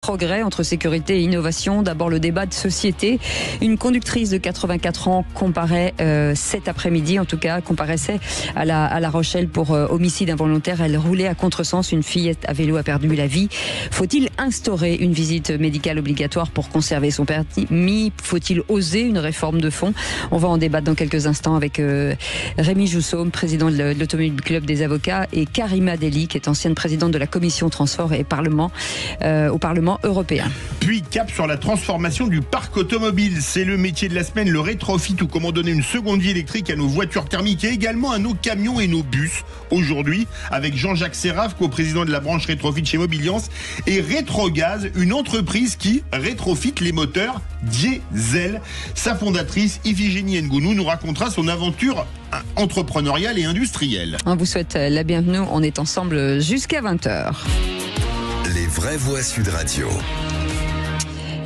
Progrès entre sécurité et innovation. D'abord le débat de société. Une conductrice de 84 ans cet après-midi, en tout cas, comparaissait à La Rochelle pour homicide involontaire. Elle roulait à contresens. Une fillette à vélo a perdu la vie. Faut-il instaurer une visite médicale obligatoire pour conserver son permis? Faut-il oser une réforme de fond? On va en débattre dans quelques instants avec Rémi Joussaume, président de l'Automobile Club des avocats, et Karima Deli, qui est ancienne présidente de la commission transport et Parlement au Parlement européen. Puis cap sur la transformation du parc automobile. C'est le métier de la semaine, le rétrofit, ou comment donner une seconde vie électrique à nos voitures thermiques et également à nos camions et nos bus. Aujourd'hui, avec Jean-Jacques Serraf, co-président de la branche rétrofit chez Mobiliance, et Rétrogaz, une entreprise qui rétrofit les moteurs diesel. Sa fondatrice, Iphigénie Ngounou, nous racontera son aventure entrepreneuriale et industrielle. On vous souhaite la bienvenue. On est ensemble jusqu'à 20h. Les vraies voix Sud Radio.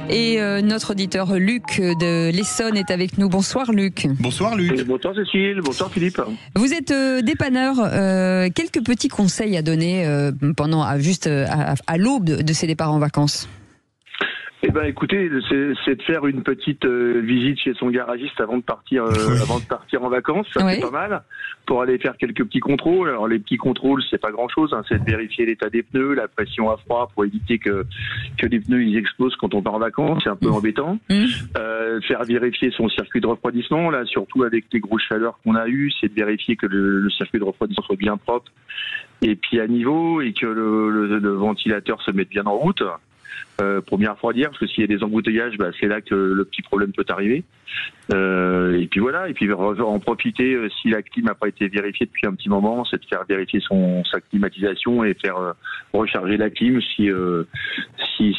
Et notre auditeur Luc de l'Essonne est avec nous. Bonsoir Luc. Bonsoir Luc. Bonsoir Cécile, bonsoir Philippe. Vous êtes dépanneur. Quelques petits conseils à donner à l'aube de ces départs en vacances? Eh ben, écoutez, c'est de faire une petite visite chez son garagiste avant de partir en vacances. Ça, oui. C'est pas mal. Pour aller faire quelques petits contrôles. Alors, les petits contrôles, c'est pas grand chose, hein. C'est de vérifier l'état des pneus, la pression à froid pour éviter que les pneus, ils explosent quand on part en vacances. C'est un peu embêtant. Faire vérifier son circuit de refroidissement. Là, surtout avec les grosses chaleurs qu'on a eues, c'est de vérifier que le circuit de refroidissement soit bien propre et puis à niveau, et que le ventilateur se mette bien en route. Pour bien refroidir, parce que s'il y a des embouteillages, c'est là que le petit problème peut arriver. Et puis voilà, et puis en profiter, si la clim n'a pas été vérifiée depuis un petit moment, c'est de faire vérifier sa climatisation et faire recharger la clim si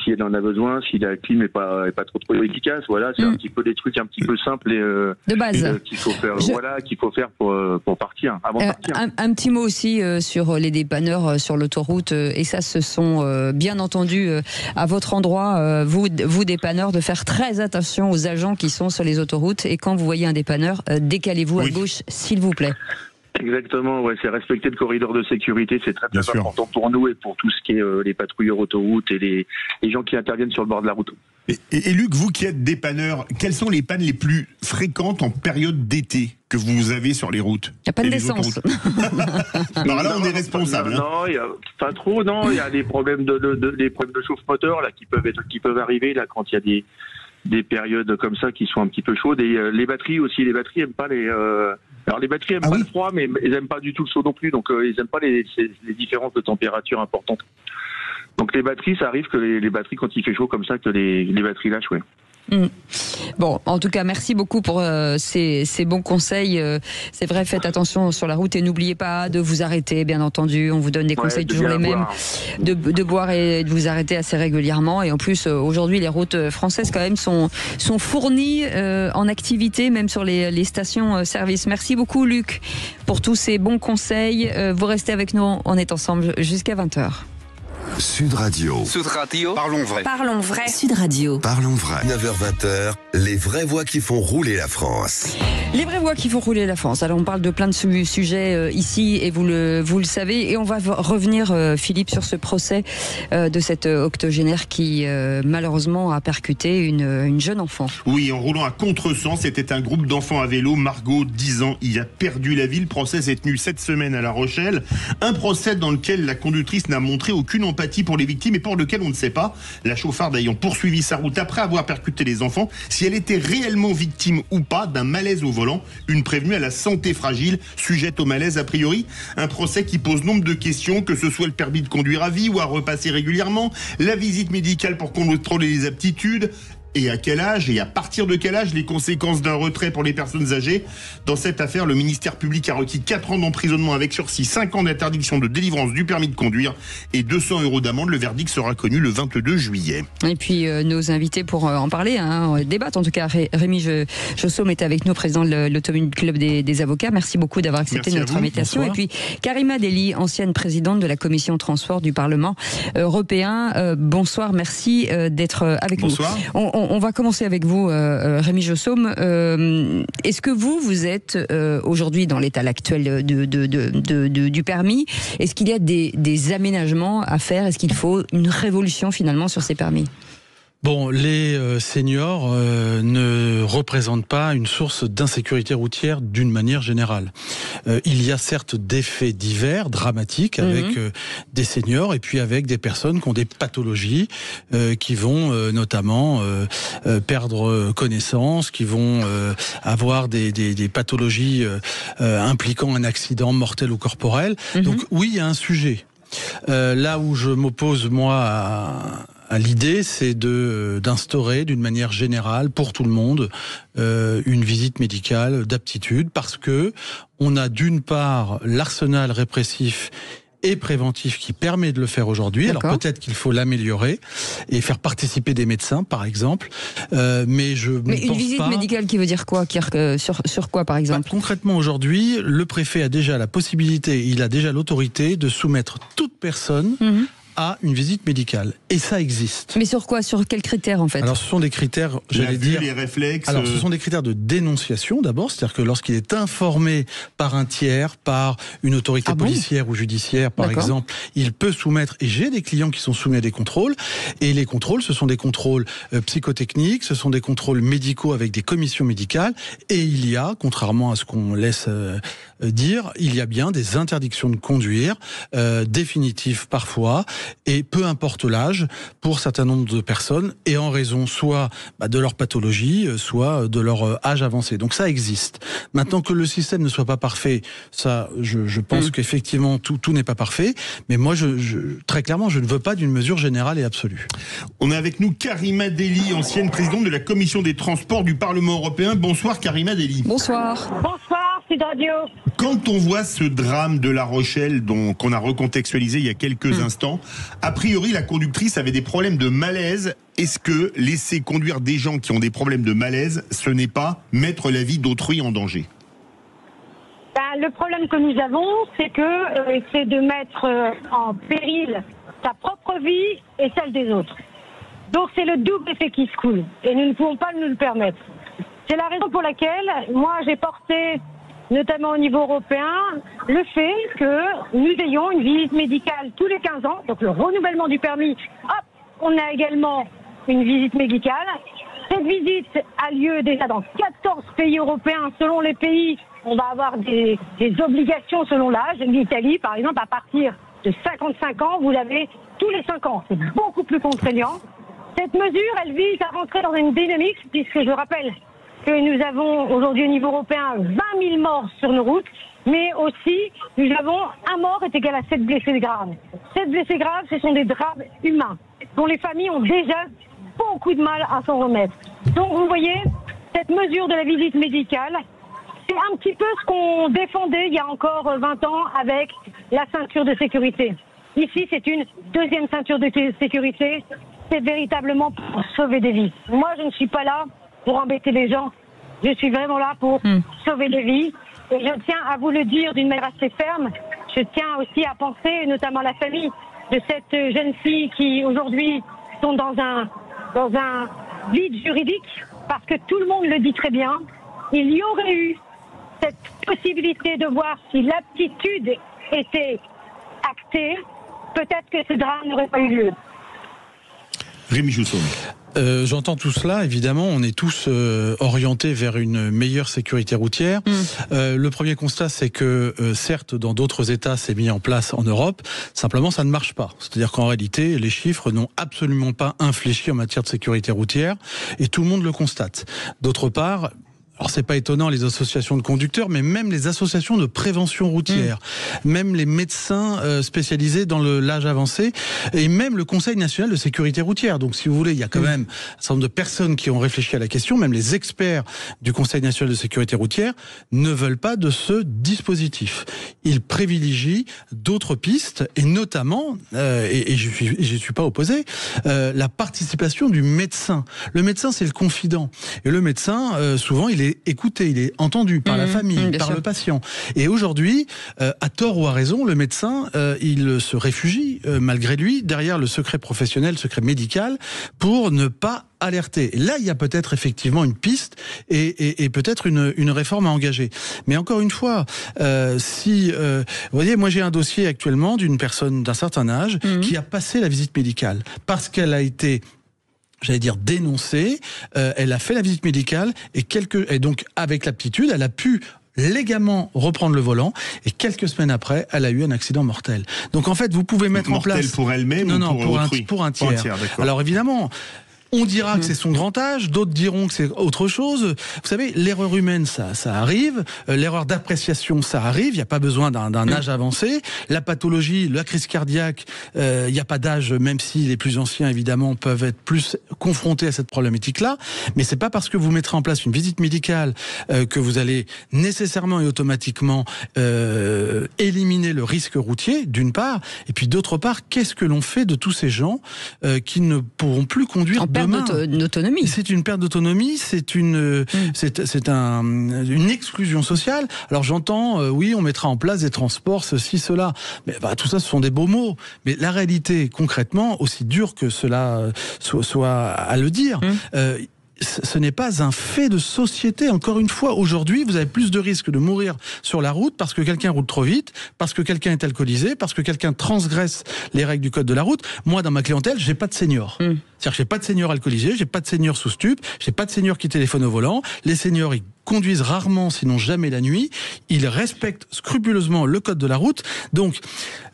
elle en a besoin, si la clim n'est pas trop efficace. Voilà, c'est un petit peu des trucs un petit peu simples et de base qu'il faut faire. Qu'il faut faire pour partir, avant de partir. Un petit mot aussi sur les dépanneurs sur l'autoroute, et ça, ce sont bien entendu à votre endroit, vous dépanneurs, de faire très attention aux agents qui sont sur les autoroutes, et quand vous voyez un dépanneur, décalez-vous à gauche, s'il vous plaît. Exactement, ouais, c'est respecter le corridor de sécurité, c'est très important pour nous et pour tout ce qui est les patrouilleurs autoroute et les gens qui interviennent sur le bord de la route. Et Luc, vous qui êtes dépanneur, quelles sont les pannes les plus fréquentes en période d'été que vous avez sur les routes? Il n'y a pas d'essence. Alors là, on est responsable. Non, il n'y a pas trop. Non, il y a des problèmes des problèmes de chauffe-moteur là qui peuvent arriver là quand il y a des périodes comme ça qui sont un petit peu chaudes. Et les batteries aussi. Les batteries aiment pas alors les batteries aiment pas le froid, mais elles aiment pas du tout le chaud non plus. Donc ils aiment pas les différences de température importantes. Donc les batteries, ça arrive que les batteries, quand il fait chaud comme ça, que les batteries lâchent, ouais. Bon, en tout cas, merci beaucoup pour ces bons conseils. C'est vrai, faites attention sur la route et n'oubliez pas de vous arrêter, bien entendu. On vous donne des conseils toujours les mêmes, de boire et de vous arrêter assez régulièrement. Et en plus, aujourd'hui, les routes françaises quand même sont fournies en activité, même sur les stations-service. Merci beaucoup, Luc, pour tous ces bons conseils. Vous restez avec nous, on est ensemble jusqu'à 20h. Sud Radio. Sud Radio. Parlons vrai. Parlons vrai. Sud Radio. Parlons vrai. 9h-20h, les vraies voix qui font rouler la France. Les vraies voix qui font rouler la France. Alors on parle de plein de sujets ici, et vous le savez, et on va revenir, Philippe, sur ce procès de cette octogénaire qui malheureusement a percuté une jeune enfant. Oui, en roulant à contresens, c'était un groupe d'enfants à vélo. Margot, 10 ans, y a perdu la vie. Le procès s'est tenu cette semaine à La Rochelle. Un procès dans lequel la conductrice n'a montré aucune empathie pour les victimes et pour lequel on ne sait pas, la chauffarde ayant poursuivi sa route après avoir percuté les enfants, si elle était réellement victime ou pas d'un malaise au volant, une prévenue à la santé fragile, sujette au malaise a priori. Un procès qui pose nombre de questions, que ce soit le permis de conduire à vie ou à repasser régulièrement, la visite médicale pour contrôler les aptitudes, et à quel âge, et à partir de quel âge, les conséquences d'un retrait pour les personnes âgées. Dans cette affaire, le ministère public a requis 4 ans d'emprisonnement avec sursis, 5 ans d'interdiction de délivrance du permis de conduire et 200 € d'amende. Le verdict sera connu le 22 juillet. Et puis nos invités pour en parler, débattre en tout cas. Rémi Joussaume est avec nous, président de l'Automobile Club des avocats. Merci beaucoup d'avoir accepté notre invitation. Bonsoir. Et puis Karima Deli, ancienne présidente de la commission transport du Parlement européen. Bonsoir, merci d'être avec nous. Bonsoir. on va commencer avec vous, Rémi Jossaume. Est-ce que vous êtes aujourd'hui dans l'état actuel du permis? Est-ce qu'il y a des aménagements à faire? Est-ce qu'il faut une révolution finalement sur ces permis? Bon, les seniors ne représentent pas une source d'insécurité routière d'une manière générale. Il y a certes des faits divers, dramatiques, avec des seniors et puis avec des personnes qui ont des pathologies, qui vont notamment perdre connaissance, qui vont avoir des pathologies impliquant un accident mortel ou corporel. Donc oui, il y a un sujet. Là où je m'oppose, moi, à l'idée, c'est d'instaurer d'une manière générale pour tout le monde une visite médicale d'aptitude, parce que on a d'une part l'arsenal répressif et préventif qui permet de le faire aujourd'hui. Alors peut-être qu'il faut l'améliorer et faire participer des médecins, par exemple. Mais une visite médicale qui veut dire quoi? Sur quoi, par exemple? Concrètement, aujourd'hui, le préfet a déjà la possibilité, il a déjà l'autorité de soumettre toute personne à une visite médicale. Et ça existe. Mais sur quoi? Sur quels critères, en fait? Alors, ce sont des critères, j'allais dire... les réflexes... Alors, ce sont des critères de dénonciation, d'abord. C'est-à-dire que lorsqu'il est informé par un tiers, par une autorité policière ou judiciaire, par exemple, il peut soumettre... Et j'ai des clients qui sont soumis à des contrôles. Et les contrôles, ce sont des contrôles psychotechniques, ce sont des contrôles médicaux avec des commissions médicales. Et il y a, contrairement à ce qu'on laisse dire, il y a bien des interdictions de conduire, définitives parfois, et peu importe l'âge, pour un certain nombre de personnes, et en raison soit de leur pathologie, soit de leur âge avancé. Donc ça existe. Maintenant, que le système ne soit pas parfait, ça, je pense qu'effectivement tout n'est pas parfait, mais moi, très clairement, je ne veux pas d'une mesure générale et absolue. On a avec nous Karima Delli, ancienne présidente de la Commission des Transports du Parlement européen. Bonsoir Karima Delli. Bonsoir. Bonsoir, Sud Radio. Quand on voit ce drame de La Rochelle, qu'on a recontextualisé il y a quelques instants, a priori la conductrice avait des problèmes de malaise. Est-ce que laisser conduire des gens qui ont des problèmes de malaise, ce n'est pas mettre la vie d'autrui en danger? Le problème que nous avons, c'est de mettre en péril sa propre vie et celle des autres. Donc c'est le double effet qui se coule, et nous ne pouvons pas nous le permettre. C'est la raison pour laquelle moi j'ai porté, notamment au niveau européen, le fait que nous ayons une visite médicale tous les 15 ans, donc le renouvellement du permis. Hop, on a également une visite médicale. Cette visite a lieu déjà dans 14 pays européens. Selon les pays, on va avoir des obligations selon l'âge. L'Italie, par exemple, à partir de 55 ans, vous l'avez tous les 5 ans. C'est beaucoup plus contraignant. Cette mesure, elle vise à rentrer dans une dynamique, puisque je rappelle que nous avons aujourd'hui au niveau européen 20 000 morts sur nos routes, mais aussi nous avons un mort est égal à 7 blessés graves. 7 blessés graves, ce sont des drames humains, dont les familles ont déjà beaucoup de mal à s'en remettre. Donc vous voyez, cette mesure de la visite médicale, c'est un petit peu ce qu'on défendait il y a encore 20 ans avec la ceinture de sécurité. Ici, c'est une deuxième ceinture de sécurité, c'est véritablement pour sauver des vies. Moi, je ne suis pas là pour embêter les gens. Je suis vraiment là pour sauver des vies. Et je tiens à vous le dire d'une manière assez ferme. Je tiens aussi à penser, notamment à la famille de cette jeune fille qui aujourd'hui sont dans un vide juridique, parce que tout le monde le dit très bien. Il y aurait eu cette possibilité de voir si l'aptitude était actée, peut-être que ce drame n'aurait pas eu lieu. Rémi Jousseau. J'entends tout cela, évidemment, on est tous orientés vers une meilleure sécurité routière. Le premier constat, c'est que certes, dans d'autres États, c'est mis en place en Europe, simplement ça ne marche pas. C'est-à-dire qu'en réalité, les chiffres n'ont absolument pas infléchi en matière de sécurité routière, et tout le monde le constate. D'autre part, alors c'est pas étonnant, les associations de conducteurs, mais même les associations de prévention routière, même les médecins spécialisés dans l'âge avancé, et même le Conseil national de sécurité routière. Donc si vous voulez, il y a quand même un certain nombre de personnes qui ont réfléchi à la question, même les experts du Conseil national de sécurité routière ne veulent pas de ce dispositif. Ils privilégient d'autres pistes, et notamment, et je suis pas opposé, la participation du médecin. Le médecin, c'est le confident. Et le médecin, souvent, il est est écouté, il est entendu par la famille, par le patient. Et aujourd'hui, à tort ou à raison, le médecin, il se réfugie, malgré lui, derrière le secret professionnel, le secret médical, pour ne pas alerter. Et là, il y a peut-être effectivement une piste et peut-être une réforme à engager. Mais encore une fois, vous voyez, moi j'ai un dossier actuellement d'une personne d'un certain âge qui a passé la visite médicale parce qu'elle a été, j'allais dire, dénoncée. Elle a fait la visite médicale et donc avec l'aptitude, elle a pu légalement reprendre le volant et quelques semaines après, elle a eu un accident mortel. Donc en fait, vous pouvez mettre en place... Mortel pour elle-même ou pour un tiers. Alors évidemment... On dira que c'est son grand âge, d'autres diront que c'est autre chose. Vous savez, l'erreur humaine, ça arrive. L'erreur d'appréciation, ça arrive. Il n'y a pas besoin d'un âge avancé. La pathologie, la crise cardiaque, il n'y a pas d'âge, même si les plus anciens, évidemment, peuvent être plus confrontés à cette problématique-là. Mais c'est pas parce que vous mettrez en place une visite médicale que vous allez nécessairement et automatiquement éliminer le risque routier, d'une part. Et puis d'autre part, qu'est-ce que l'on fait de tous ces gens qui ne pourront plus conduire demain ? D'autonomie. C'est une perte d'autonomie, c'est une exclusion sociale. Alors j'entends, oui, on mettra en place des transports, ceci, cela. Mais tout ça, ce sont des beaux mots. Mais la réalité, concrètement, aussi dur que cela soit à le dire, ce n'est pas un fait de société. Encore une fois, aujourd'hui, vous avez plus de risques de mourir sur la route parce que quelqu'un roule trop vite, parce que quelqu'un est alcoolisé, parce que quelqu'un transgresse les règles du code de la route. Moi, dans ma clientèle, j'ai pas de seniors. C'est-à-dire que j'ai pas de seniors alcoolisés, j'ai pas de seniors sous stup, j'ai pas de seniors qui téléphonent au volant. Les seniors, ils conduisent rarement, sinon jamais la nuit. Ils respectent scrupuleusement le code de la route. Donc,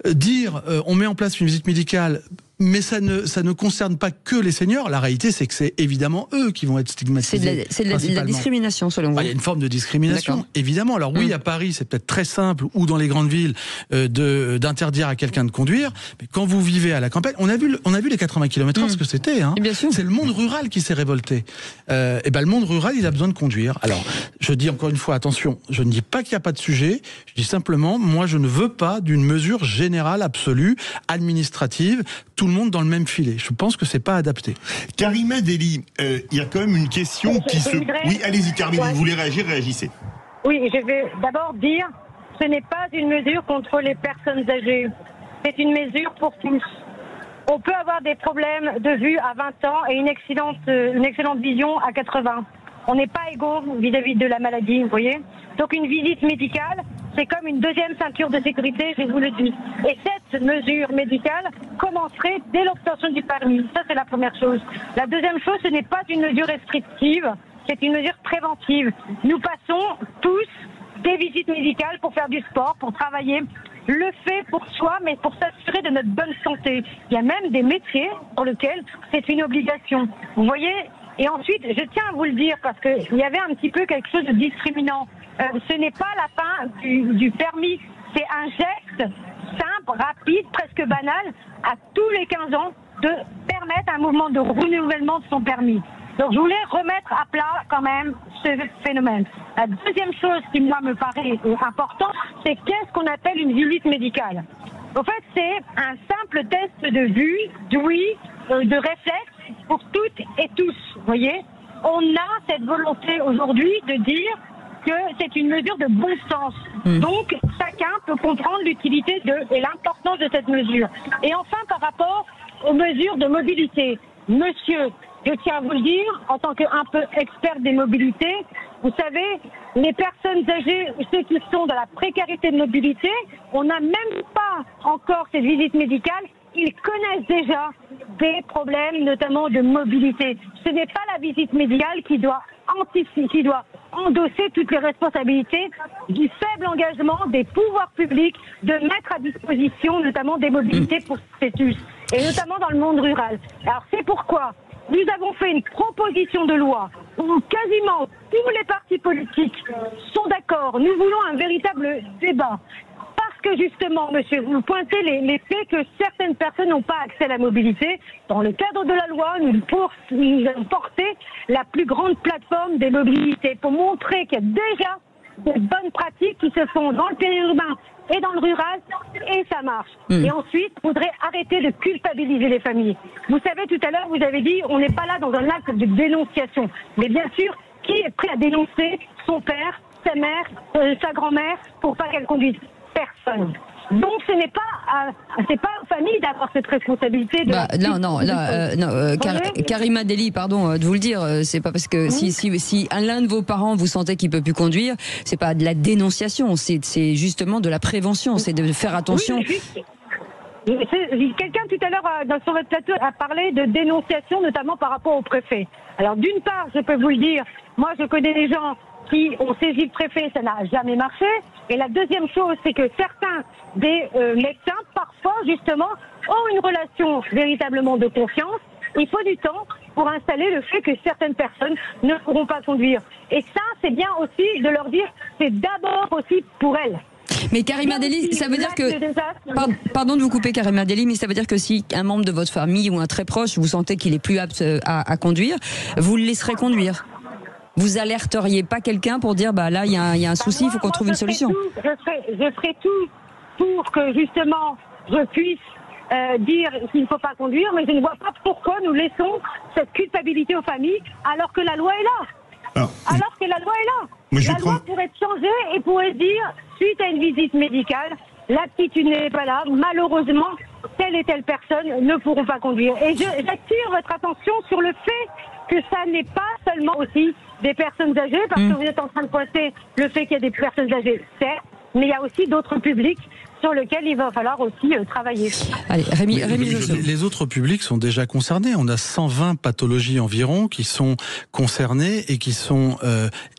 dire on met en place une visite médicale, mais ça ne concerne pas que les seniors. La réalité, c'est que c'est évidemment eux qui vont être stigmatisés. C'est de la discrimination, selon vous. Il y a une forme de discrimination, évidemment. Alors oui, à Paris, c'est peut-être très simple, ou dans les grandes villes, d'interdire à quelqu'un de conduire. Mais quand vous vivez à la campagne, on a vu les 80 km/h, ce que c'était. Hein. C'est le monde rural qui s'est révolté. Et le monde rural, il a besoin de conduire. Alors, je dis encore une fois, attention, je ne dis pas qu'il n'y a pas de sujet. Je dis simplement, moi, je ne veux pas d'une mesure générale, absolue, administrative, tout le monde dans le même filet. Je pense que c'est pas adapté. Karima Deli, il y a quand même une question qui se... Oui, allez-y Karima, vous voulez réagir, réagissez. Oui, je vais d'abord dire, ce n'est pas une mesure contre les personnes âgées. C'est une mesure pour tous. On peut avoir des problèmes de vue à 20 ans et une excellente vision à 80. On n'est pas égaux vis-à-vis de la maladie, vous voyez. Donc une visite médicale, c'est comme une deuxième ceinture de sécurité, je vous le dis. Et cette mesure médicale commencerait dès l'obtention du permis. Ça, c'est la première chose. La deuxième chose, ce n'est pas une mesure restrictive, c'est une mesure préventive. Nous passons tous des visites médicales pour faire du sport, pour travailler. Le fait pour soi, mais pour s'assurer de notre bonne santé. Il y a même des métiers pour lesquels c'est une obligation. Vous voyez ? Et ensuite, je tiens à vous le dire, parce qu'il y avait un petit peu quelque chose de discriminant. Ce n'est pas la fin du permis. C'est un geste simple, rapide, presque banal, à tous les 15 ans, de permettre un mouvement de renouvellement de son permis. Donc je voulais remettre à plat quand même ce phénomène. La deuxième chose qui moi me paraît importante, c'est qu'est-ce qu'on appelle une visite médicale. En fait, c'est un simple test de vue, d'ouïe, de réflexe pour toutes et tous. Vous voyez, on a cette volonté aujourd'hui de dire que c'est une mesure de bon sens. Donc chacun peut comprendre l'utilité et l'importance de cette mesure. Et enfin, par rapport aux mesures de mobilité, monsieur, je tiens à vous le dire, en tant qu'un peu expert des mobilités, vous savez, les personnes âgées, ceux qui sont dans la précarité de mobilité, on n'a même pas encore cette visite médicale. Ils connaissent déjà des problèmes, notamment de mobilité. Ce n'est pas la visite médicale qui doit endosser toutes les responsabilités du faible engagement des pouvoirs publics de mettre à disposition notamment des mobilités pour tous, et notamment dans le monde rural. Alors c'est pourquoi nous avons fait une proposition de loi où quasiment tous les partis politiques sont d'accord. Nous voulons un véritable débat. Parce que justement, monsieur, vous pointez les faits que certaines personnes n'ont pas accès à la mobilité. Dans le cadre de la loi, nous avons porté la plus grande plateforme des mobilités pour montrer qu'il y a déjà de bonnes pratiques qui se font dans le périurbain et dans le rural, et ça marche. Et ensuite, il faudrait arrêter de culpabiliser les familles. Vous savez, tout à l'heure, vous avez dit, on n'est pas là dans un acte de dénonciation. Mais bien sûr, qui est prêt à dénoncer son père, sa mère, sa grand-mère pour pas qu'elle conduise? Personne. Donc ce n'est pas c'est pas aux familles d'avoir cette responsabilité. Karima Deli, pardon de vous le dire, c'est pas parce que si l'un de vos parents vous sentez qu'il peut plus conduire, c'est pas de la dénonciation, c'est justement de la prévention, c'est de faire attention. Quelqu'un tout à l'heure sur votre plateau a parlé de dénonciation, notamment par rapport au préfet. Alors d'une part, je peux vous le dire, moi je connais des gens qui ont saisi le préfet, ça n'a jamais marché. Et la deuxième chose, c'est que certains des médecins, parfois justement, ont une relation véritablement de confiance. Il faut du temps pour installer le fait que certaines personnes ne pourront pas conduire. Et ça, c'est bien aussi de leur dire, c'est d'abord aussi pour elles. Mais Karima Deli, ça veut dire que... Pardon de vous couper Karima Deli, mais ça veut dire que si un membre de votre famille ou un très proche, vous sentez qu'il est plus apte à conduire, vous le laisserez conduire. Vous alerteriez pas quelqu'un pour dire là il y a un souci, il faut qu'on trouve une solution. Je ferai tout pour que justement je puisse dire qu'il ne faut pas conduire, mais je ne vois pas pourquoi nous laissons cette culpabilité aux familles alors que la loi est là. Alors que la loi est là. La loi pourrait être changée et pourrait dire, suite à une visite médicale, l'aptitude n'est pas là, malheureusement, telle et telle personne ne pourront pas conduire. Et j'attire votre attention sur le fait que ça n'est pas seulement aussi des personnes âgées, parce que vous êtes en train de pointer le fait qu'il y a des personnes âgées, certes, mais il y a aussi d'autres publics sur lesquels il va falloir aussi travailler. Allez, Rémi les autres publics sont déjà concernés. On a 120 pathologies environ qui sont concernées et qui sont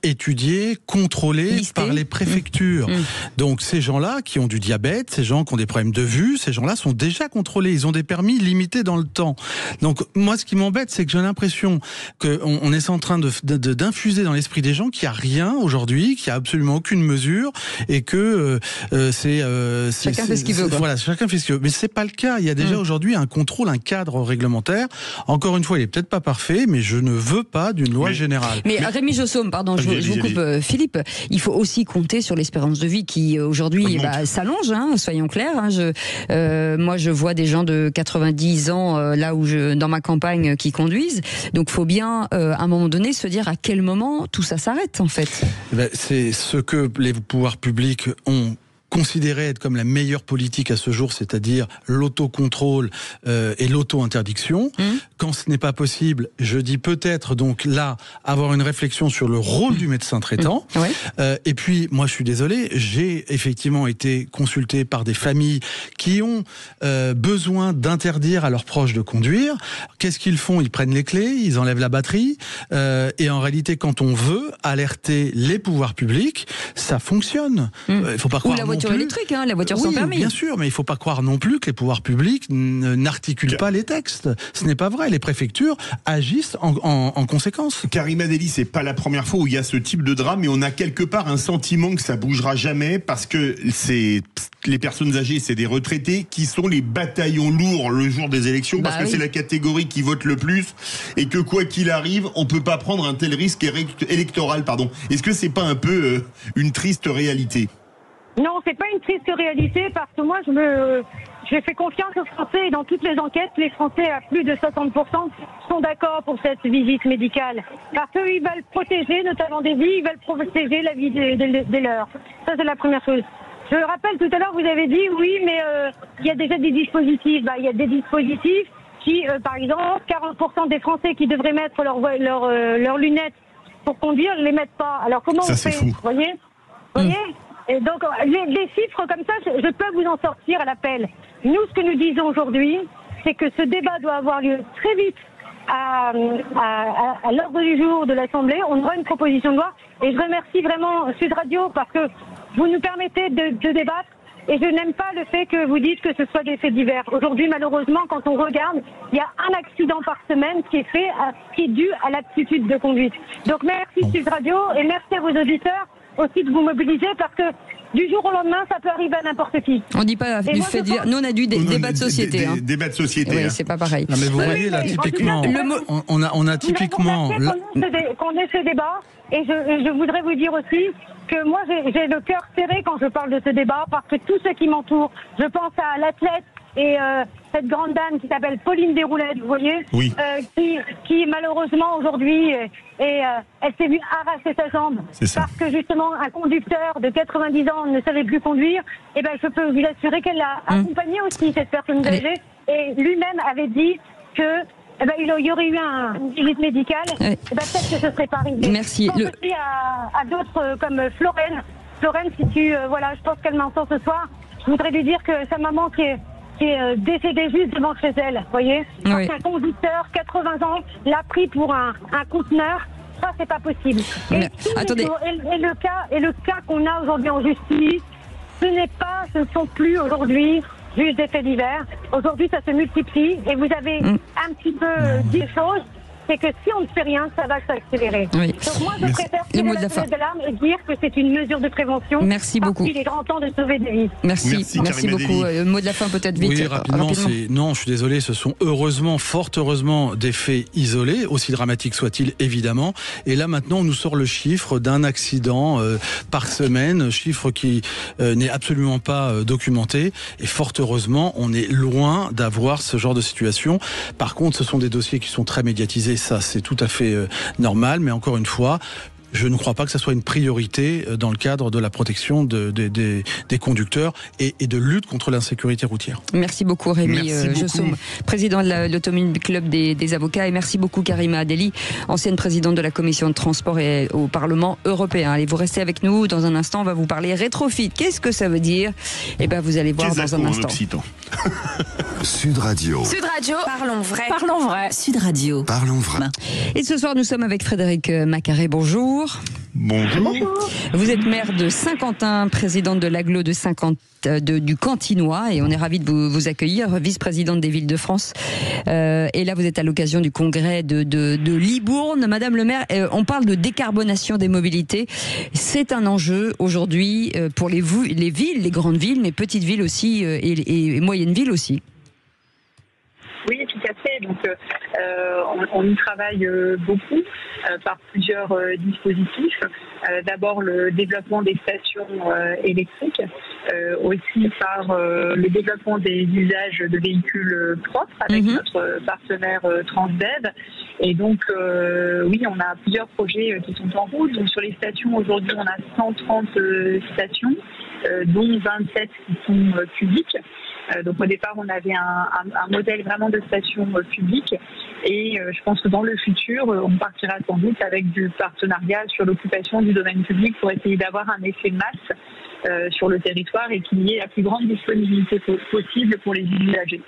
étudiées, contrôlées par les préfectures. Donc ces gens-là qui ont du diabète, ces gens qui ont des problèmes de vue, ces gens-là sont déjà contrôlés. Ils ont des permis limités dans le temps. Donc moi, ce qui m'embête, c'est que j'ai l'impression qu'on est en train d'infuser dans l'esprit des gens qu'il n'y a rien aujourd'hui, qu'il n'y a absolument aucune mesure et que chacun fait ce qu'il veut. Voilà, chacun fait ce qu'il veut. Mais c'est pas le cas. Il y a déjà aujourd'hui un contrôle, un cadre réglementaire. Encore une fois, il est peut-être pas parfait, mais je ne veux pas d'une loi générale. Mais Rémi Jossaume, pardon, je vous coupe, Philippe. Il faut aussi compter sur l'espérance de vie qui aujourd'hui s'allonge. Soyons clairs. Moi, je vois des gens de 90 ans là où dans ma campagne qui conduisent. Donc, faut bien à un moment donné se dire à quel moment tout ça s'arrête en fait. C'est ce que les pouvoirs publics ont considéré être comme la meilleure politique à ce jour, c'est-à-dire l'autocontrôle et l'auto-interdiction. Quand ce n'est pas possible, je dis peut-être donc là avoir une réflexion sur le rôle du médecin traitant. Et puis moi je suis désolé, j'ai effectivement été consulté par des familles qui ont besoin d'interdire à leurs proches de conduire. Qu'est-ce qu'ils font? Ils prennent les clés, ils enlèvent la batterie et en réalité quand on veut alerter les pouvoirs publics, ça fonctionne. Il faut pas croire la voiture électrique, la voiture sans permis. Bien sûr, mais il ne faut pas croire non plus que les pouvoirs publics n'articulent pas les textes. Ce n'est pas vrai. Les préfectures agissent en conséquence. Karima Deli, c'est pas la première fois où il y a ce type de drame, et on a quelque part un sentiment que ça bougera jamais parce que les personnes âgées, c'est des retraités qui sont les bataillons lourds le jour des élections parce que c'est la catégorie qui vote le plus et que quoi qu'il arrive, on peut pas prendre un tel risque électoral. Est-ce que c'est pas un peu une triste réalité? Non, c'est pas une triste réalité parce que moi je fais confiance aux Français et dans toutes les enquêtes, les Français à plus de 60% sont d'accord pour cette visite médicale parce qu'ils veulent protéger notamment des vies, ils veulent protéger la vie des leurs. Ça c'est la première chose. Je rappelle tout à l'heure, vous avez dit oui, mais il y a déjà des dispositifs. Il y a des dispositifs qui, par exemple, 40% des Français qui devraient mettre leurs lunettes pour conduire, ne les mettent pas. Alors comment on fait? Vous voyez Et donc, les chiffres comme ça, je peux vous en sortir à l'appel. Nous, ce que nous disons aujourd'hui, c'est que ce débat doit avoir lieu très vite à l'ordre du jour de l'Assemblée. On aura une proposition de loi. Et je remercie vraiment Sud Radio parce que vous nous permettez de débattre. Et je n'aime pas le fait que vous dites que ce soit des faits divers. Aujourd'hui, malheureusement, quand on regarde, il y a un accident par semaine qui est dû à l'aptitude de conduite. Donc merci Sud Radio et merci à vos auditeurs aussi de vous mobiliser parce que du jour au lendemain, ça peut arriver à n'importe qui. On dit pas du fait divers. Nous, on a dû débat de société. Débat de société. Oui, c'est pas pareil. Non, mais vous voyez là, typiquement, on a typiquement qu'on ait ce débat. Et je voudrais vous dire aussi que moi, j'ai le cœur serré quand je parle de ce débat parce que tous ceux qui m'entourent, je pense à l'athlète et cette grande dame qui s'appelle Pauline Desroulettes, vous voyez, oui. qui malheureusement aujourd'hui elle s'est vue arracher sa jambe parce que justement un conducteur de 90 ans ne savait plus conduire. Et ben je peux vous assurer qu'elle l'a accompagné aussi, cette personne âgée, et lui-même avait dit que il y aurait eu une visite médicale, peut-être que ce serait pas arrivé. Merci. Je pense aussi à d'autres comme Florène. Florène, si tu voilà, je pense qu'elle m'entend ce soir. Je voudrais lui dire que sa maman qui est décédée juste devant chez elle, vous voyez. Parce qu'un conducteur, 80 ans, l'a pris pour un conteneur. Ça, c'est pas possible. Mais, attendez. Et le cas qu'on a aujourd'hui en justice, ce ne sont plus aujourd'hui juste des faits divers. Aujourd'hui, ça se multiplie et vous avez un petit peu dit choses. C'est que si on ne fait rien, ça va s'accélérer. Oui. Donc moi, je préfère tirer la sonnette d'alarme et dire que c'est une mesure de prévention. Merci beaucoup. Il est grand temps de sauver des vies. Merci beaucoup. Mot de la fin peut-être vite. Oui, rapidement. Non, je suis désolé, ce sont fort heureusement, des faits isolés, aussi dramatiques soient-ils évidemment. Et là maintenant, on nous sort le chiffre d'un accident par semaine, chiffre qui n'est absolument pas documenté. Et fort heureusement, on est loin d'avoir ce genre de situation. Par contre, ce sont des dossiers qui sont très médiatisés. Ça, c'est tout à fait normal, mais encore une fois, je ne crois pas que ça soit une priorité dans le cadre de la protection des conducteurs et de lutte contre l'insécurité routière. Merci beaucoup Rémi Jossoum, président de l'Automobile Club des avocats, et merci beaucoup Karima Adeli, ancienne présidente de la commission de transport au Parlement européen. Allez, vous restez avec nous. Dans un instant, on va vous parler rétrofit. Qu'est-ce que ça veut dire? Eh bien, vous allez voir dans un instant. Sud Radio. Sud Radio. Parlons vrai. Parlons vrai. Sud Radio. Parlons vrai. Et ce soir, nous sommes avec Frédéric Macaré. Bonjour. Bonjour. Vous êtes maire de Saint-Quentin, présidente de l'agglo du Cantinois, et on est ravis de vous accueillir, vice-présidente des villes de France. Et là, vous êtes à l'occasion du congrès de Libourne. Madame le maire, on parle de décarbonation des mobilités. C'est un enjeu aujourd'hui pour les villes, les grandes villes, mais petites villes aussi et moyennes villes aussi. Oui, tout à fait. Donc, on y travaille beaucoup par plusieurs dispositifs. D'abord, le développement des stations électriques, aussi par le développement des usages de véhicules propres avec notre partenaire Transdev. Et donc, oui, on a plusieurs projets qui sont en route. Donc, sur les stations, aujourd'hui, on a 130 stations, dont 27 qui sont publiques. Donc au départ, on avait un modèle vraiment de station publique, et je pense que dans le futur, on partira sans doute avec du partenariat sur l'occupation du domaine public pour essayer d'avoir un effet de masse sur le territoire et qu'il y ait la plus grande disponibilité possible pour les usagers.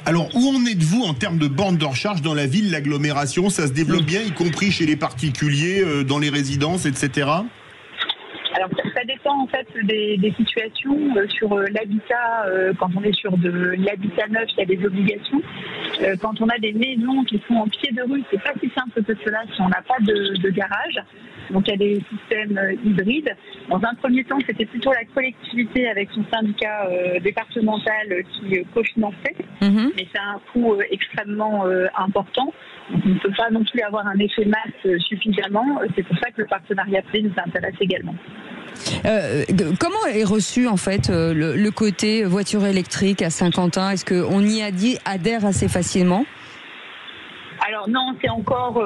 Alors, où en êtes-vous en termes de bornes de recharge dans la ville, l'agglomération? Ça se développe bien, y compris chez les particuliers, dans les résidences, etc.? Alors, ça dépend en fait des situations. Sur l'habitat, quand on est sur de l'habitat neuf, il y a des obligations. Quand on a des maisons qui sont en pied de rue, c'est pas si simple que cela si on n'a pas de garage. Donc il y a des systèmes hybrides. Dans un premier temps, c'était plutôt la collectivité avec son syndicat départemental qui cofinançait, mais c'est un coût extrêmement important. Donc, on ne peut pas non plus avoir un effet masse suffisamment. C'est pour ça que le partenariat privé nous intéresse également. Comment est reçu en fait le côté voiture électrique à Saint-Quentin? Est-ce qu'on y adhère assez facilement? Alors non, c'est encore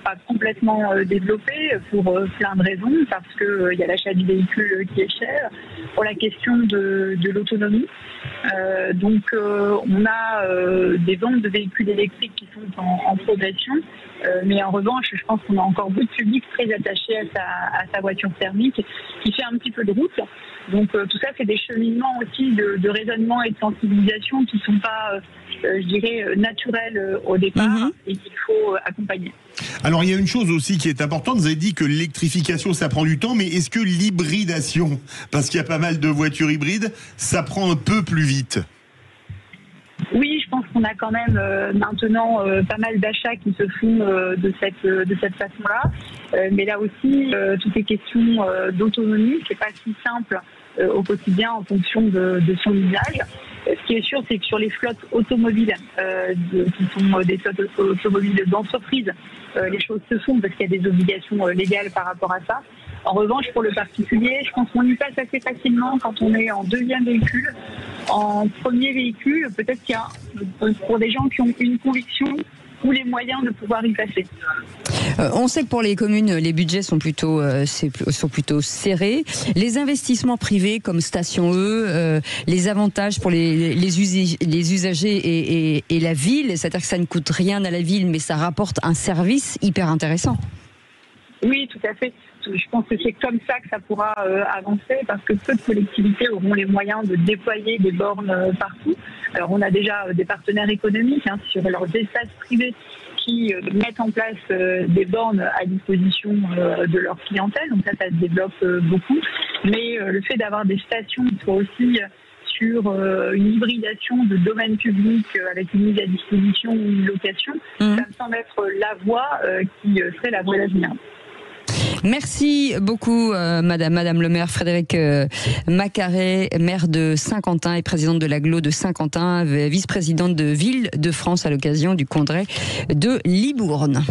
pas complètement développé pour plein de raisons, parce que il y a l'achat du véhicule qui est cher, pour la question de l'autonomie. Donc on a des ventes de véhicules électriques qui sont en progression, mais en revanche, je pense qu'on a encore beaucoup de public très attaché à sa voiture thermique, qui fait un petit peu de route. Donc tout ça, c'est des cheminements aussi de raisonnement et de sensibilisation qui ne sont pas, je dirais, naturels au départ et qu'il faut accompagner. Alors il y a une chose aussi qui est importante, vous avez dit que l'électrification ça prend du temps, mais est-ce que l'hybridation, parce qu'il y a pas mal de voitures hybrides, ça prend un peu plus vite? Oui, je pense qu'on a quand même maintenant pas mal d'achats qui se font de cette façon-là. Mais là aussi, toutes les questions d'autonomie, c'est pas si simple au quotidien en fonction de son usage. Ce qui est sûr, c'est que sur les flottes automobiles, qui sont des flottes automobiles d'entreprise, les choses se font parce qu'il y a des obligations légales par rapport à ça. En revanche, pour le particulier, je pense qu'on y passe assez facilement quand on est en deuxième véhicule. En premier véhicule, peut-être qu'il y a, pour des gens qui ont une conviction, ou les moyens de pouvoir y passer. On sait que pour les communes, les budgets sont plutôt serrés. Les investissements privés comme Station E, les avantages pour les usagers et la ville, c'est-à-dire que ça ne coûte rien à la ville, mais ça rapporte un service hyper intéressant. Oui, tout à fait. Je pense que c'est comme ça que ça pourra avancer, parce que peu de collectivités auront les moyens de déployer des bornes partout. Alors on a déjà des partenaires économiques sur leurs espaces privés qui mettent en place des bornes à disposition de leur clientèle, donc ça se développe beaucoup. Mais le fait d'avoir des stations qui soient aussi sur une hybridation de domaine public avec une mise à disposition ou une location, ça me semble être la voie qui serait la voie d'avenir. Merci beaucoup, Madame le maire Frédéric Macaret, maire de Saint-Quentin et présidente de l'agglo de Saint-Quentin, vice-présidente de Ville de France à l'occasion du congrès de Libourne.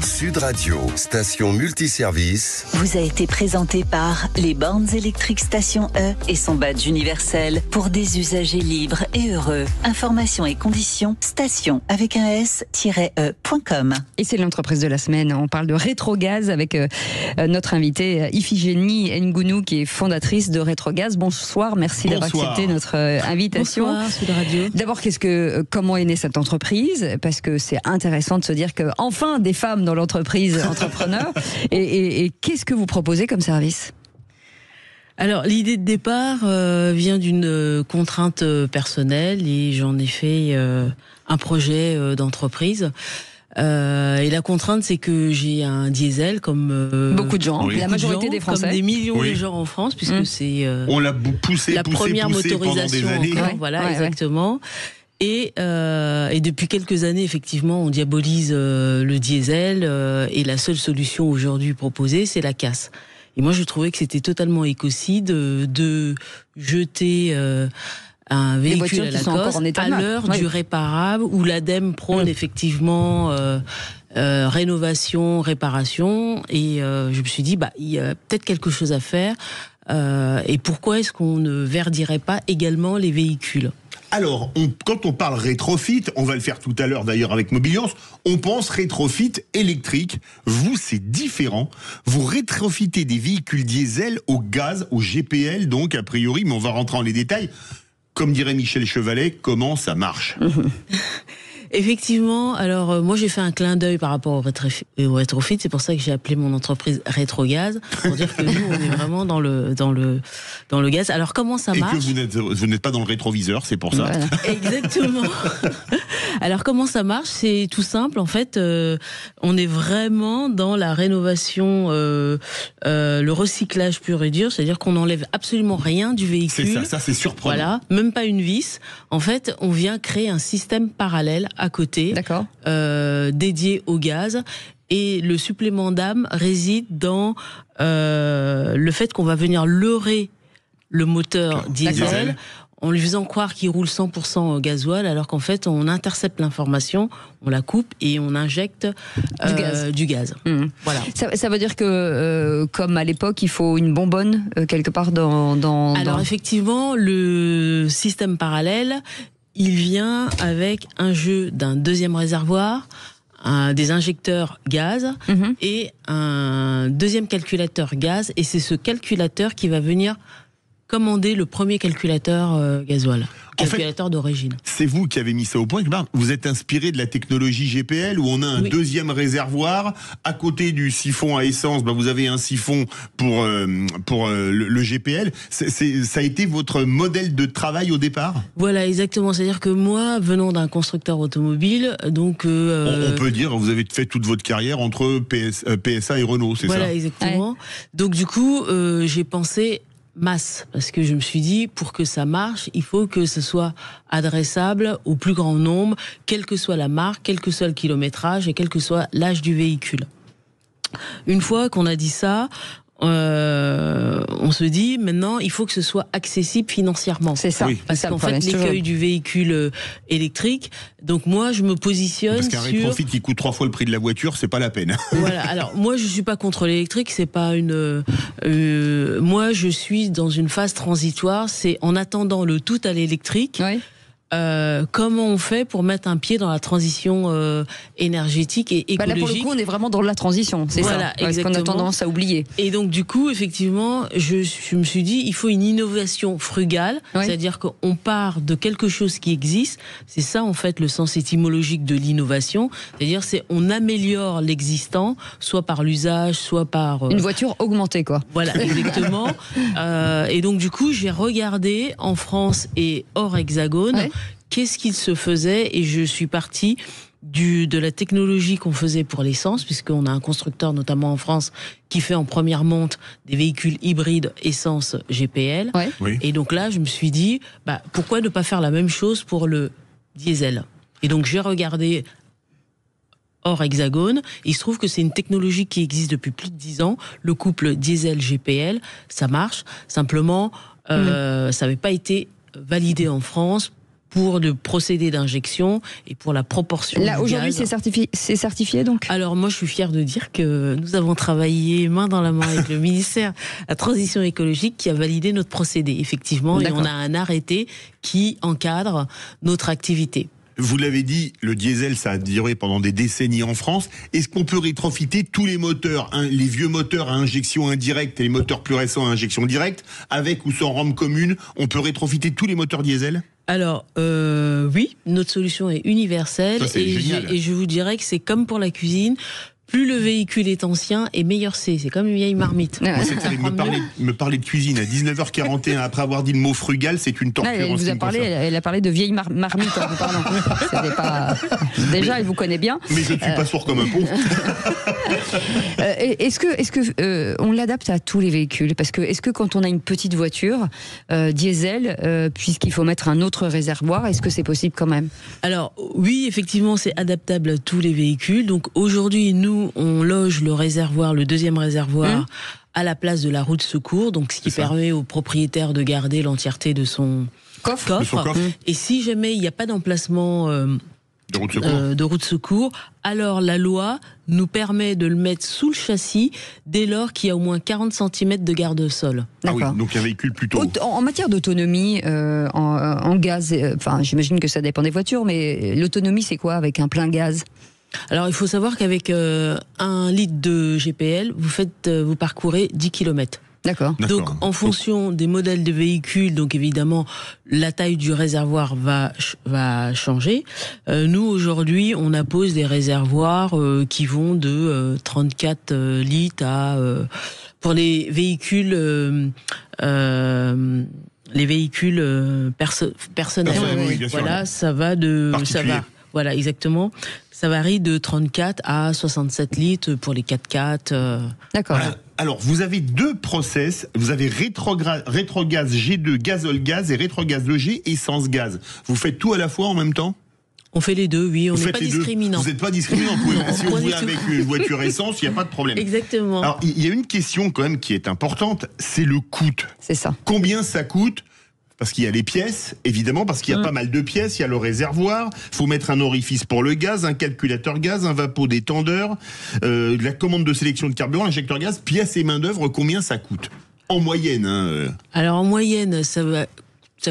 Sud Radio, station multiservice. Vous a été présenté par les bornes électriques Station E et son badge universel pour des usagers libres et heureux. Informations et conditions, station avec un s-e.com. Et c'est l'entreprise de la semaine. On parle de Rétrogaz avec notre invitée Iphigénie Ngounou, qui est fondatrice de Rétrogaz. Bonsoir, merci d'avoir accepté notre invitation. Bonsoir, Sud Radio. D'abord, comment est née cette entreprise? Parce que c'est intéressant de se dire que enfin des femmes dans l'entreprise entrepreneur. Et qu'est-ce que vous proposez comme service? Alors, l'idée de départ vient d'une contrainte personnelle et j'en ai fait un projet d'entreprise. Et la contrainte, c'est que j'ai un diesel comme beaucoup de gens, la majorité des Français, comme des millions de gens en France, puisque c'est on l'a poussé, la première motorisation pendant des années. Encore, voilà, exactement. Et depuis quelques années, effectivement, on diabolise le diesel et la seule solution aujourd'hui proposée, c'est la casse. Et moi, je trouvais que c'était totalement écocide de jeter un véhicule à la casse à l'heure du réparable, où l'ADEME prône effectivement rénovation, réparation. Et je me suis dit, il y a peut-être quelque chose à faire. Et pourquoi est-ce qu'on ne verdirait pas également les véhicules ? Alors, quand on parle rétrofit, on va le faire tout à l'heure d'ailleurs avec Mobiliance, on pense rétrofit électrique. Vous, c'est différent. Vous rétrofitez des véhicules diesel au gaz, au GPL, donc a priori, mais on va rentrer dans les détails. Comme dirait Michel Chevalet, comment ça marche ? Effectivement, alors moi j'ai fait un clin d'œil par rapport au rétrofit, c'est pour ça que j'ai appelé mon entreprise Rétrogaz, pour dire que nous on est vraiment dans le gaz. Alors comment ça marche ? Et que vous n'êtes pas dans le rétroviseur, c'est pour ça. Voilà. Exactement. Alors comment ça marche ? C'est tout simple, en fait, on est vraiment dans la rénovation, le recyclage pur et dur, c'est-à-dire qu'on n'enlève absolument rien du véhicule. Ça c'est surprenant. Voilà, même pas une vis. En fait, on vient créer un système parallèle à côté, dédié au gaz. Et le supplément d'âme réside dans le fait qu'on va venir leurrer le moteur diesel en lui faisant croire qu'il roule 100% gasoil, alors qu'en fait on intercepte l'information, on la coupe et on injecte du gaz. Voilà. Ça veut dire que comme à l'époque il faut une bonbonne quelque part Alors effectivement, le système parallèle, il vient avec un jeu d'un deuxième réservoir, des injecteurs gaz et un deuxième calculateur gaz. Et c'est ce calculateur qui va venir commander le premier calculateur gasoil, calculateur d'origine. C'est vous qui avez mis ça au point. Vous êtes inspiré de la technologie GPL où on a un deuxième réservoir à côté du siphon à essence. Vous avez un siphon pour le GPL. Ça a été votre modèle de travail au départ ? Voilà, exactement. C'est-à-dire que moi, venant d'un constructeur automobile, donc on peut dire vous avez fait toute votre carrière entre PSA et Renault, c'est ça ? Voilà, exactement. Ouais. Donc du coup, j'ai pensé masse, parce que je me suis dit, pour que ça marche, il faut que ce soit adressable au plus grand nombre, quelle que soit la marque, quel que soit le kilométrage et quel que soit l'âge du véhicule. Une fois qu'on a dit ça, on se dit maintenant il faut que ce soit accessible financièrement. C'est ça. Oui. Parce qu'en fait l'écueil du véhicule électrique. Donc moi je me positionne parce qu'un rétrofit qui coûte 3 fois le prix de la voiture, c'est pas la peine. Voilà. Alors moi je suis pas contre l'électrique, c'est pas une. Moi je suis dans une phase transitoire. C'est en attendant le tout à l'électrique. Oui. Comment on fait pour mettre un pied dans la transition énergétique et écologique. Là, pour le coup, on est vraiment dans la transition, c'est voilà, ça. Ce qu'on a tendance à oublier. Et donc, du coup, effectivement, je me suis dit, il faut une innovation frugale, c'est-à-dire qu'on part de quelque chose qui existe. C'est ça, en fait, le sens étymologique de l'innovation. C'est-à-dire, on améliore l'existant, soit par l'usage, soit par... Une voiture augmentée, quoi. Voilà, exactement. Et donc, du coup, j'ai regardé en France et hors hexagone, qu'est-ce qu'il se faisait, et je suis partie de la technologie qu'on faisait pour l'essence, puisqu'on a un constructeur notamment en France qui fait en première monte des véhicules hybrides essence GPL. Oui. Et donc là je me suis dit pourquoi ne pas faire la même chose pour le diesel. Et donc j'ai regardé hors hexagone, il se trouve que c'est une technologie qui existe depuis plus de 10 ans, le couple diesel GPL, ça marche, simplement ça n'avait pas été validé en France pour le procédé d'injection et pour la proportion du gaz. Là, aujourd'hui, c'est certifié donc ? Alors, moi, je suis fière de dire que nous avons travaillé main dans la main avec le ministère de la Transition écologique qui a validé notre procédé, effectivement, et on a un arrêté qui encadre notre activité. Vous l'avez dit, le diesel, ça a duré pendant des décennies en France. Est-ce qu'on peut rétrofiter tous les moteurs, les vieux moteurs à injection indirecte et les moteurs plus récents à injection directe, avec ou sans rampe commune, on peut rétrofiter tous les moteurs diesel ? Alors, oui, notre solution est universelle. Ça, c'est génial. Et je vous dirais que c'est comme pour la cuisine. Plus le véhicule est ancien et meilleur c'est. C'est comme une vieille marmite. Moi, me parler de cuisine à 19h41 après avoir dit le mot frugal, c'est une torture. Elle a parlé de vieille marmite en vous parlant. Déjà, elle vous connaît bien. Mais je ne suis pas sourd comme un pot. Est-ce que on l'adapte à tous les véhicules ? Parce que est-ce que quand on a une petite voiture diesel, puisqu'il faut mettre un autre réservoir, est-ce que c'est possible quand même ? Alors oui, effectivement, c'est adaptable à tous les véhicules. Donc aujourd'hui, nous, on loge le réservoir, le deuxième réservoir, à la place de la roue de secours, donc ce qui permet au propriétaire de garder l'entièreté de son coffre. Et si jamais il n'y a pas d'emplacement de roue de secours, alors la loi nous permet de le mettre sous le châssis dès lors qu'il y a au moins 40 cm de garde-sol. Ah oui, donc un véhicule plutôt... En matière d'autonomie, en gaz, j'imagine que ça dépend des voitures, mais l'autonomie c'est quoi avec un plein gaz ? Alors, il faut savoir qu'avec 1 litre de GPL, vous parcourez 10 km. D'accord. Donc, en fonction des modèles de véhicules, donc évidemment, la taille du réservoir va changer. Nous, aujourd'hui, on appose des réservoirs qui vont de 34 litres à... pour les véhicules... personnels. Oui, bien sûr, voilà, ça va de... Voilà, exactement. Ça varie de 34 à 67 litres pour les 4x4. D'accord. Alors, vous avez 2 process. Vous avez rétrogaz G2 gazole gaz et rétrogaz EG essence gaz. Vous faites tout à la fois en même temps ? On fait les deux, oui. On n'est pas discriminant. Vous n'êtes pas discriminant. Si vous voulez avec une voiture essence, il n'y a pas de problème. Exactement. Alors, il y a une question quand même qui est importante, c'est le coût. C'est ça. Combien ça coûte ? Parce qu'il y a les pièces, évidemment, parce qu'il y a pas mal de pièces, il y a le réservoir, faut mettre un orifice pour le gaz, un calculateur gaz, un vapodétendeur, la commande de sélection de carburant, l'injecteur gaz, pièces et main d'œuvre, combien ça coûte ? En moyenne. Alors en moyenne, ça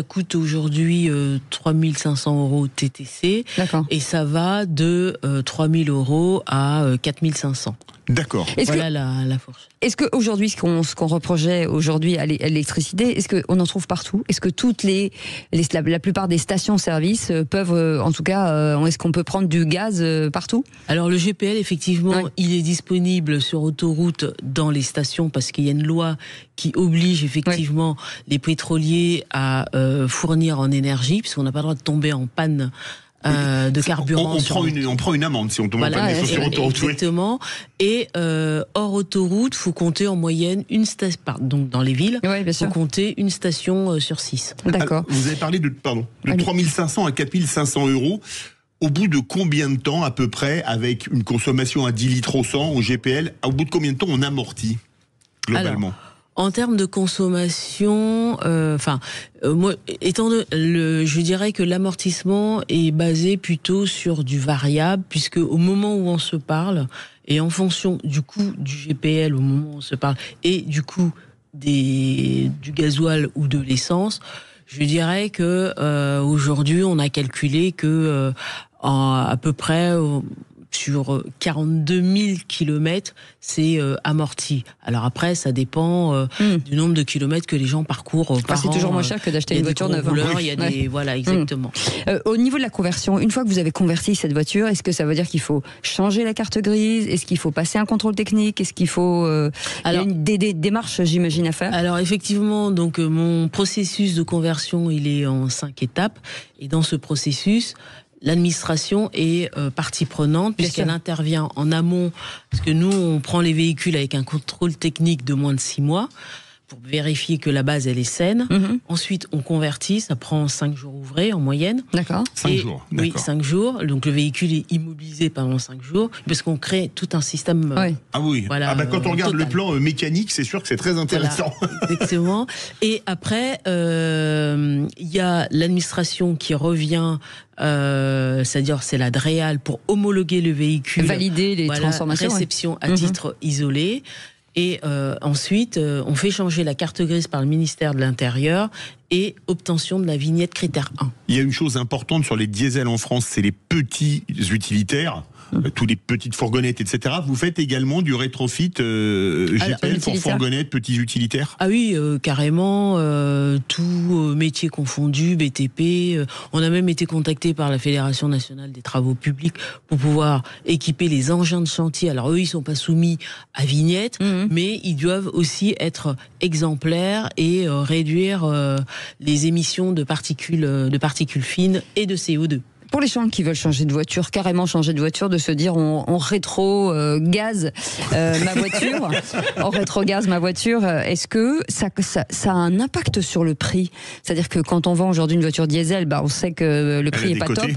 coûte aujourd'hui 3 500 € TTC. D'accord. Et ça va de 3 000 € à 4 500. D'accord. Voilà la fourchette. Est-ce qu'aujourd'hui, ce qu'on reprochait aujourd'hui à l'électricité, est-ce qu'on en trouve partout ? Est-ce que la plupart des stations-service peuvent, en tout cas, est-ce qu'on peut prendre du gaz partout ? Alors le GPL, effectivement, il est disponible sur autoroute dans les stations parce qu'il y a une loi qui oblige effectivement les pétroliers à fournir en énergie, puisqu'on n'a pas le droit de tomber en panne de carburant. On prend une amende si on tombe en panne sur autoroute. Exactement. Et hors autoroute, faut compter en moyenne une station. Donc dans les villes, faut compter une station sur 6. D'accord. Alors, vous avez parlé de 3 500 à 4 500 €. Au bout de combien de temps à peu près, avec une consommation à 10 litres au 100 au GPL, au bout de combien de temps on amortit ? globalement? Alors, en termes de consommation, moi, je dirais que l'amortissement est basé plutôt sur du variable, puisque au moment où on se parle, et en fonction du coût du GPL au moment où on se parle, et du coût du gasoil ou de l'essence, je dirais que aujourd'hui, on a calculé que à peu près sur 42 000 kilomètres, c'est amorti. Alors après, ça dépend du nombre de kilomètres que les gens parcourent par an. C'est toujours moins cher que d'acheter une voiture neuve. Il y a des voilà, exactement. Au niveau de la conversion, une fois que vous avez converti cette voiture, est-ce que ça veut dire qu'il faut changer la carte grise? Est-ce qu'il faut passer un contrôle technique? Est-ce qu'il faut il y a des démarches, j'imagine, à faire? Alors effectivement, donc mon processus de conversion, il est en 5 étapes, et dans ce processus, l'administration est partie prenante, puisqu'elle intervient en amont, parce que nous, on prend les véhicules avec un contrôle technique de moins de 6 mois, pour vérifier que la base, elle est saine. Ensuite, on convertit, ça prend 5 jours ouvrés en moyenne. D'accord. 5 jours. Oui, 5 jours. Donc le véhicule est immobilisé pendant 5 jours, parce qu'on crée tout un système. Ah oui. Voilà, quand on regarde le plan mécanique, c'est sûr que c'est très intéressant. Voilà, exactement. Et après, il y a l'administration qui revient, c'est-à-dire c'est la DREAL, pour homologuer le véhicule. Valider les transformations. Réception à titre isolé. Et ensuite, on fait changer la carte grise par le ministère de l'Intérieur et obtention de la vignette critère 1. Il y a une chose importante sur les diesels en France, c'est les petits utilitaires. Tous les petites fourgonnettes, etc. Vous faites également du rétrofit GPL pour fourgonnettes, petits utilitaires? Ah oui, carrément, tout métier confondu, BTP. On a même été contacté par la Fédération nationale des travaux publics pour pouvoir équiper les engins de chantier. Alors eux, ils sont pas soumis à vignette, mais ils doivent aussi être exemplaires et réduire les émissions de particules fines et de CO2. Pour les gens qui veulent changer de voiture, carrément changer de voiture, de se dire on rétro-gaz ma voiture, on rétro-gaz ma voiture, est-ce que ça a un impact sur le prix? C'est-à-dire que quand on vend aujourd'hui une voiture diesel, on sait que le prix n'est pas top,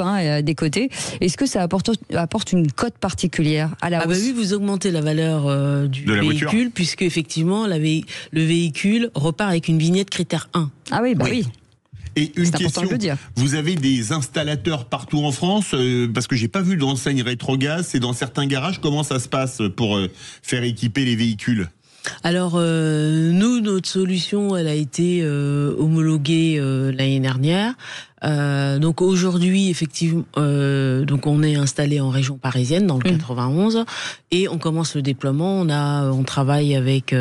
des côtés. Est-ce que ça apporte une cote particulière à la hausse? Oui, vous augmentez la valeur du véhicule, puisque effectivement le véhicule repart avec une vignette critère 1. Ah oui, oui. Et une question, vous avez des installateurs partout en France, parce que j'ai pas vu d'enseigne rétrogaz, c'est dans certains garages, comment ça se passe pour faire équiper les véhicules? Alors, nous, notre solution, elle a été homologuée l'année dernière. Donc aujourd'hui, effectivement, donc on est installé en région parisienne, dans le 91, et on commence le déploiement. On travaille avec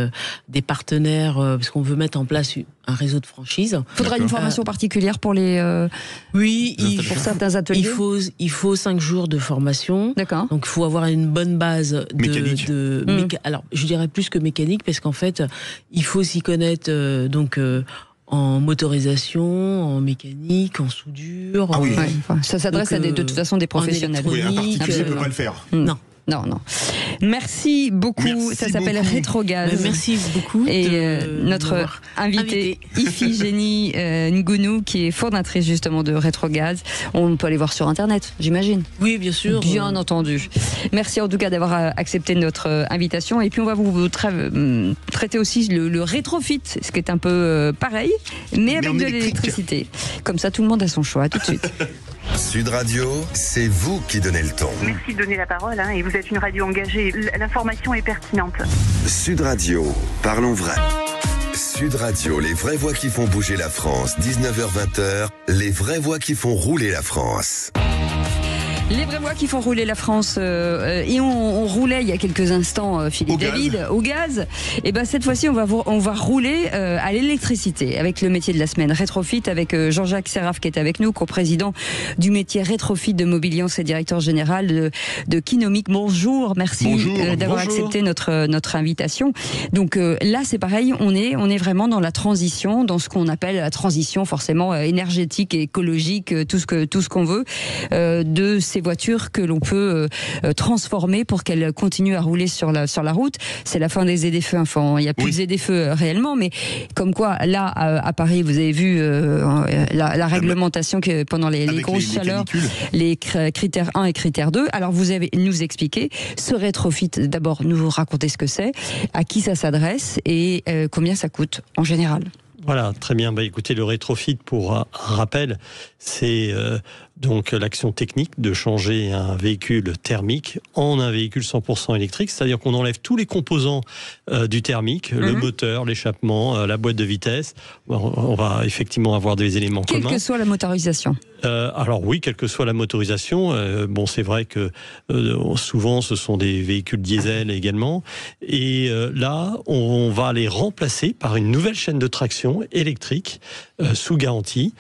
des partenaires, parce qu'on veut mettre en place un réseau de franchise. Faudra une formation particulière pour les pour certains ateliers. Il faut 5 jours de formation. D'accord. Donc il faut avoir une bonne base mécanique. Alors je dirais plus que mécanique, parce qu'en fait il faut s'y connaître en motorisation, en mécanique, en soudure. Ah oui. Ça s'adresse à de toute façon des professionnels. Oui, un particulier ne peut pas le faire. Non. Non. Merci beaucoup. Ça s'appelle Rétrogaz. Merci beaucoup. Et notre invitée, Iphigénie Ngounou, qui est fondatrice justement de Rétrogaz. On peut aller voir sur Internet, j'imagine. Oui, bien sûr. Bien entendu. Merci en tout cas d'avoir accepté notre invitation. Et puis on va vous traiter aussi le rétrofit, ce qui est un peu pareil, mais avec de l'électricité. Comme ça, tout le monde a son choix. À tout de suite. Sud Radio, c'est vous qui donnez le ton. Merci de donner la parole, et vous êtes une radio engagée. L'information est pertinente. Sud Radio, parlons vrai. Sud Radio, les vraies voix qui font bouger la France. 19h-20h, les vraies voix qui font rouler la France. Les vraies voix qui font rouler la France. Et on roulait il y a quelques instants, Philippe David, au gaz. Et cette fois-ci, on va rouler à l'électricité avec le métier de la semaine Rétrofit, avec Jean-Jacques Seraf qui est avec nous, co-président du métier Rétrofit de Mobiliance et directeur général de Kinomic. Bonjour, merci d'avoir accepté notre invitation. Donc là, c'est pareil, on est vraiment dans la transition, dans ce qu'on appelle la transition forcément énergétique et écologique, tout ce qu'on veut, de ces voitures que l'on peut transformer pour qu'elles continuent à rouler sur la route. C'est la fin des ZFE. Enfin, il n'y a plus de ZFE réellement, mais comme quoi, là, à Paris, vous avez vu la réglementation que pendant les grosses chaleurs, les critères 1 et critères 2. Alors, vous avez nous expliqué ce rétrofit. D'abord, nous raconter ce que c'est, à qui ça s'adresse et combien ça coûte en général. Voilà, très bien. Écoutez, le rétrofit, pour un rappel, c'est donc l'action technique de changer un véhicule thermique en un véhicule 100% électrique, c'est-à-dire qu'on enlève tous les composants du thermique, le moteur, l'échappement, la boîte de vitesse. On va effectivement avoir des éléments communs. Quelle que soit la motorisation. Alors oui, quelle que soit la motorisation. C'est vrai que souvent ce sont des véhicules diesel également. Et là, on va les remplacer par une nouvelle chaîne de traction électrique sous garantie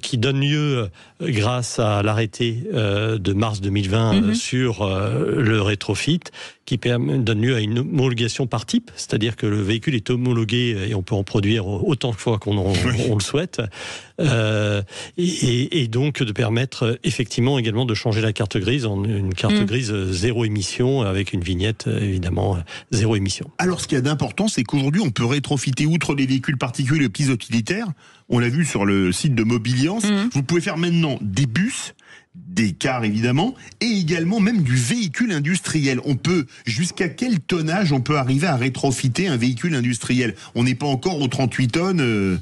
qui donne lieu, grâce à l'arrêté de mars 2020 sur le rétrofit, qui donne lieu à une homologation par type, c'est-à-dire que le véhicule est homologué et on peut en produire autant de fois qu'on le souhaite, et donc de permettre effectivement également de changer la carte grise en une carte grise zéro émission, avec une vignette évidemment zéro émission. Alors ce qu'il y a d'important, c'est qu'aujourd'hui on peut rétrofiter, outre les véhicules particuliers, les petits utilitaires, on l'a vu sur le site de Mobiliance, vous pouvez faire maintenant des bus, des cars évidemment, et également même du véhicule industriel. On peut, jusqu'à quel tonnage on peut arriver à rétrofiter un véhicule industriel? On n'est pas encore aux 38 tonnes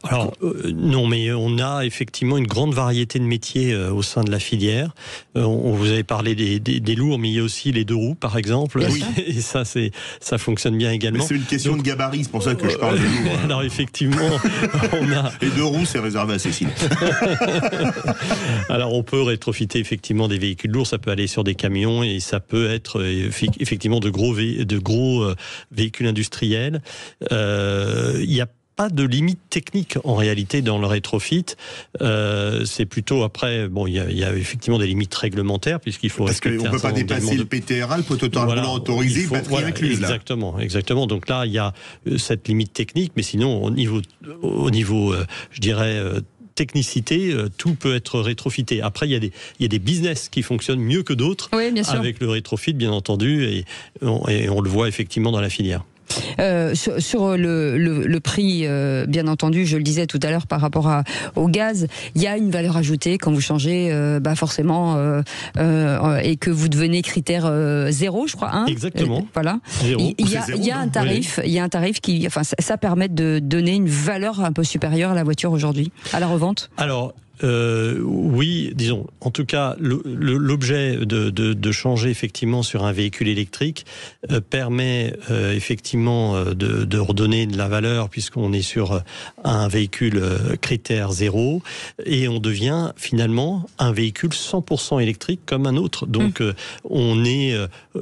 Alors non, mais on a effectivement une grande variété de métiers au sein de la filière. On vous avez parlé des lourds, mais il y a aussi les deux roues, par exemple. Oui. Et ça fonctionne bien également. Mais c'est une question de gabarit, c'est pour ça que je parle de lourds. Alors effectivement, on a... Les deux roues, c'est réservé à Cécile. Alors on peut rétrofiter effectivement des véhicules lourds, ça peut aller sur des camions et ça peut être effectivement de gros véhicules industriels. Il y a pas de limite technique en réalité dans le rétrofit. C'est plutôt après, il y a effectivement des limites réglementaires puisqu'il faut respecter. Parce qu'on ne peut pas dépasser le PTRA, le poteau roulant autorisé, batterie incluse. Exactement. Donc là, il y a cette limite technique, mais sinon au niveau, je dirais, technicité, tout peut être rétrofité. Après, il y a des business qui fonctionnent mieux que d'autres avec le rétrofit, bien entendu, et on le voit effectivement dans la filière. Sur le prix, bien entendu, je le disais tout à l'heure par rapport au gaz, il y a une valeur ajoutée quand vous changez, forcément, et que vous devenez critère 0, je crois. Exactement. Voilà. Il y a un tarif qui, ça permet de donner une valeur un peu supérieure à la voiture aujourd'hui, à la revente. Alors. Oui, disons, en tout cas, l'objet de changer effectivement sur un véhicule électrique permet effectivement de redonner de la valeur puisqu'on est sur un véhicule critère 0 et on devient finalement un véhicule 100% électrique comme un autre. Donc on est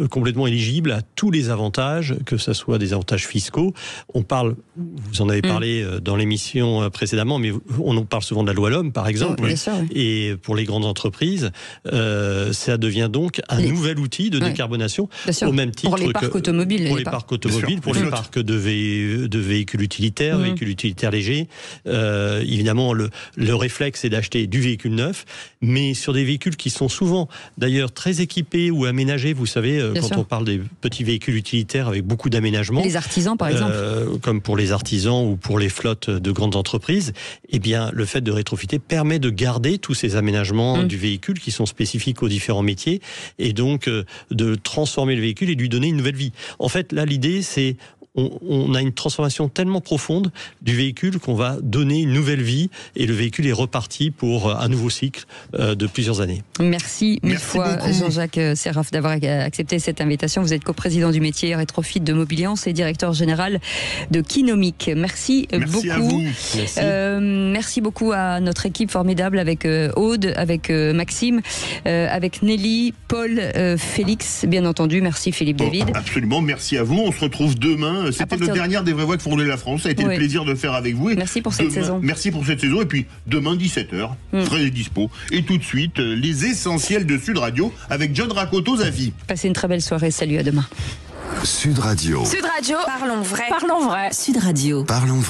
complètement éligible à tous les avantages, que ce soit des avantages fiscaux. On parle, vous en avez parlé dans l'émission précédemment, mais on en parle souvent de la loi L'Homme, par exemple. Bien sûr, oui. Et pour les grandes entreprises, ça devient donc un nouvel outil de décarbonation, au même titre pour les parcs automobiles. Pour les parcs automobiles, pour les parcs de véhicules utilitaires, véhicules utilitaires légers. Évidemment, le réflexe est d'acheter du véhicule neuf, mais sur des véhicules qui sont souvent d'ailleurs très équipés ou aménagés. Vous savez, quand on parle des petits véhicules utilitaires avec beaucoup d'aménagements. Les artisans, par exemple. Comme pour les artisans ou pour les flottes de grandes entreprises, eh bien, le fait de rétrofiter permet de garder tous ces aménagements du véhicule qui sont spécifiques aux différents métiers et donc de transformer le véhicule et de lui donner une nouvelle vie. En fait, là, l'idée, c'est on a une transformation tellement profonde du véhicule qu'on va donner une nouvelle vie et le véhicule est reparti pour un nouveau cycle de plusieurs années. Merci mille fois Jean-Jacques Seraf d'avoir accepté cette invitation. Vous êtes coprésident du métier rétrofit de Mobiliance et directeur général de Kinomic. Merci beaucoup. À vous. Merci beaucoup à notre équipe formidable avec Aude, avec Maxime, avec Nelly, Paul, Félix, bien entendu. Merci Philippe David. Absolument, merci à vous. On se retrouve demain. C'était notre dernière des vraies voix qui font rouler la France. Ça a été le plaisir de faire avec vous. Merci pour cette saison. Merci pour cette saison. Et puis demain 17h, Fred est dispo. Et tout de suite, les essentiels de Sud Radio avec John Rakoto-Zafi. Passez une très belle soirée. Salut, à demain. Sud Radio. Sud Radio. Parlons vrai. Parlons vrai. Sud Radio. Parlons vrai.